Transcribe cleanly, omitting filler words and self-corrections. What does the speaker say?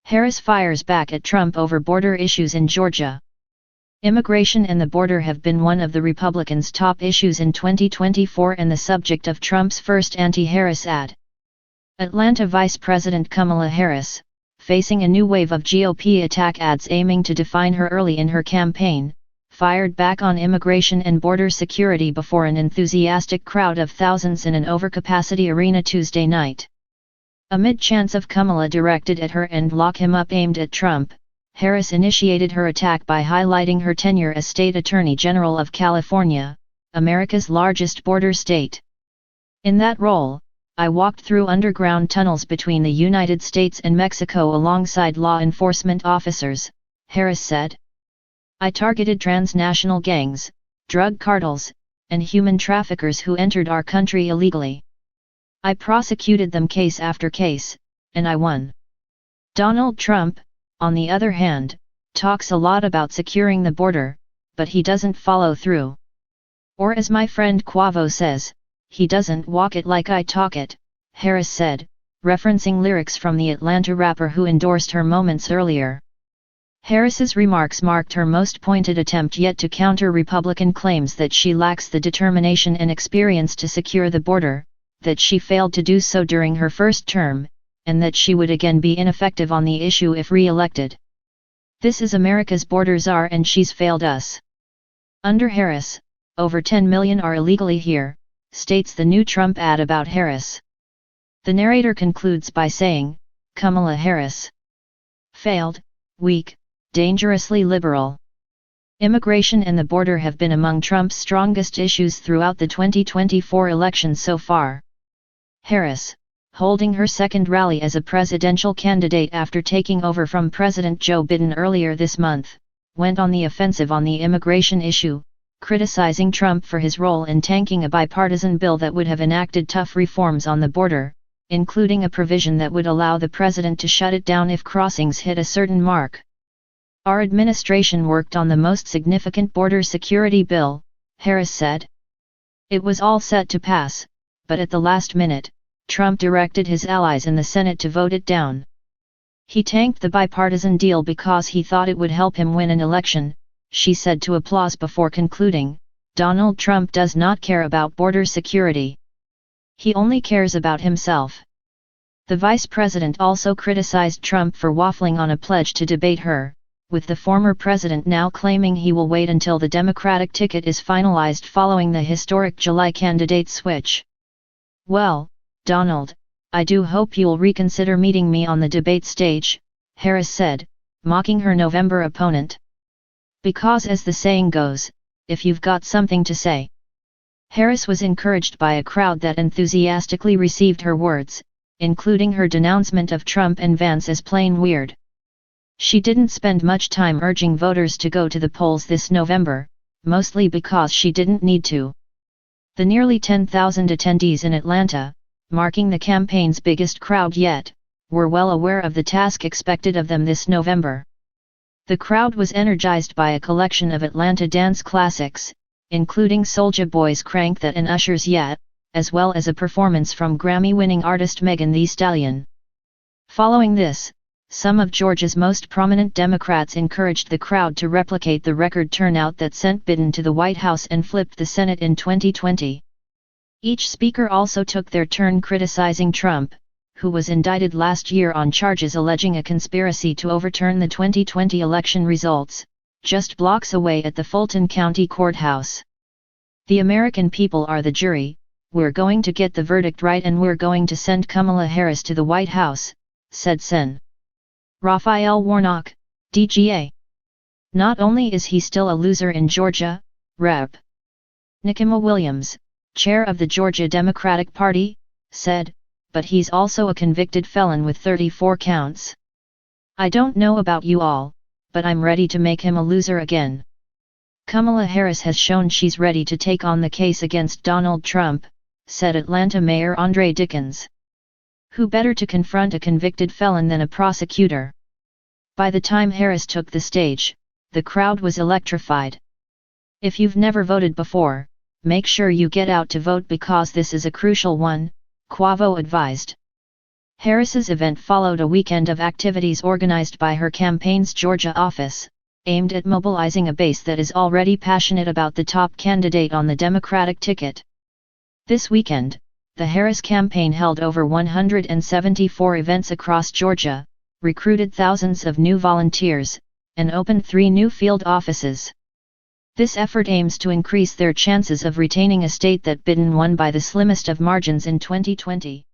Harris fires back at Trump over border issues in Georgia. Immigration and the border have been one of the Republicans' top issues in 2024 and the subject of Trump's first anti-Harris ad. Atlanta Vice President Kamala Harris, facing a new wave of GOP attack ads aiming to define her early in her campaign, fired back on immigration and border security before an enthusiastic crowd of thousands in an overcapacity arena Tuesday night. Amid chants of Kamala directed at her and "lock him up" aimed at Trump, Harris initiated her attack by highlighting her tenure as State Attorney General of California, America's largest border state. "In that role, I walked through underground tunnels between the United States and Mexico alongside law enforcement officers," Harris said. "I targeted transnational gangs, drug cartels, and human traffickers who entered our country illegally. I prosecuted them case after case, and I won." Donald Trump, on the other hand, talks a lot about securing the border, but he doesn't follow through. "Or as my friend Quavo says, he doesn't walk it like I talk it," Harris said, referencing lyrics from the Atlanta rapper who endorsed her moments earlier. Harris's remarks marked her most pointed attempt yet to counter Republican claims that she lacks the determination and experience to secure the border, that she failed to do so during her first term, and that she would again be ineffective on the issue if re-elected. "This is America's border czar and she's failed us. Under Harris, over 10 million are illegally here," states the new Trump ad about Harris. The narrator concludes by saying, "Kamala Harris failed, weak, dangerously liberal." Immigration and the border have been among Trump's strongest issues throughout the 2024 election so far. Harris, holding her second rally as a presidential candidate after taking over from President Joe Biden earlier this month, went on the offensive on the immigration issue, criticizing Trump for his role in tanking a bipartisan bill that would have enacted tough reforms on the border, including a provision that would allow the president to shut it down if crossings hit a certain mark. "Our administration worked on the most significant border security bill," Harris said. "It was all set to pass, but at the last minute, Trump directed his allies in the Senate to vote it down. He tanked the bipartisan deal because he thought it would help him win an election," she said to Applause before concluding, "Donald Trump does not care about border security. He only cares about himself." The vice president also criticized Trump for waffling on a pledge to debate her, with the former president now claiming he will wait until the Democratic ticket is finalized following the historic July candidate switch. "Well, Donald, I do hope you'll reconsider meeting me on the debate stage," Harris said, mocking her November opponent. "Because as the saying goes, if you've got something to say." Harris was encouraged by a crowd that enthusiastically received her words, including her denouncement of Trump and Vance as plain weird. She didn't spend much time urging voters to go to the polls this November, mostly because she didn't need to. The nearly 10,000 attendees in Atlanta, marking the campaign's biggest crowd yet, were well aware of the task expected of them this November. The crowd was energized by a collection of Atlanta dance classics, including Soulja Boy's Crank That and Usher's Yet, as well as a performance from Grammy-winning artist Megan Thee Stallion. Following this, some of Georgia's most prominent Democrats encouraged the crowd to replicate the record turnout that sent Biden to the White House and flipped the Senate in 2020. Each speaker also took their turn criticizing Trump, who was indicted last year on charges alleging a conspiracy to overturn the 2020 election results, just blocks away at the Fulton County Courthouse. "The American people are the jury, we're going to get the verdict right and we're going to send Kamala Harris to the White House," said Sen. Raphael Warnock, DGA. Not only is he still a loser in Georgia, Rep. Nikema Williams, chair of the Georgia Democratic Party, said, but he's also a convicted felon with 34 counts. "I don't know about you all, but I'm ready to make him a loser again." Kamala Harris has shown she's ready to take on the case against Donald Trump, said Atlanta Mayor Andre Dickens. Who better to confront a convicted felon than a prosecutor? By the time Harris took the stage, the crowd was electrified. "If you've never voted before, make sure you get out to vote because this is a crucial one," Quavo advised. Harris's event followed a weekend of activities organized by her campaign's Georgia office, aimed at mobilizing a base that is already passionate about the top candidate on the Democratic ticket. This weekend, the Harris campaign held over 174 events across Georgia, recruited thousands of new volunteers, and opened 3 new field offices. This effort aims to increase their chances of retaining a state that Biden won by the slimmest of margins in 2020.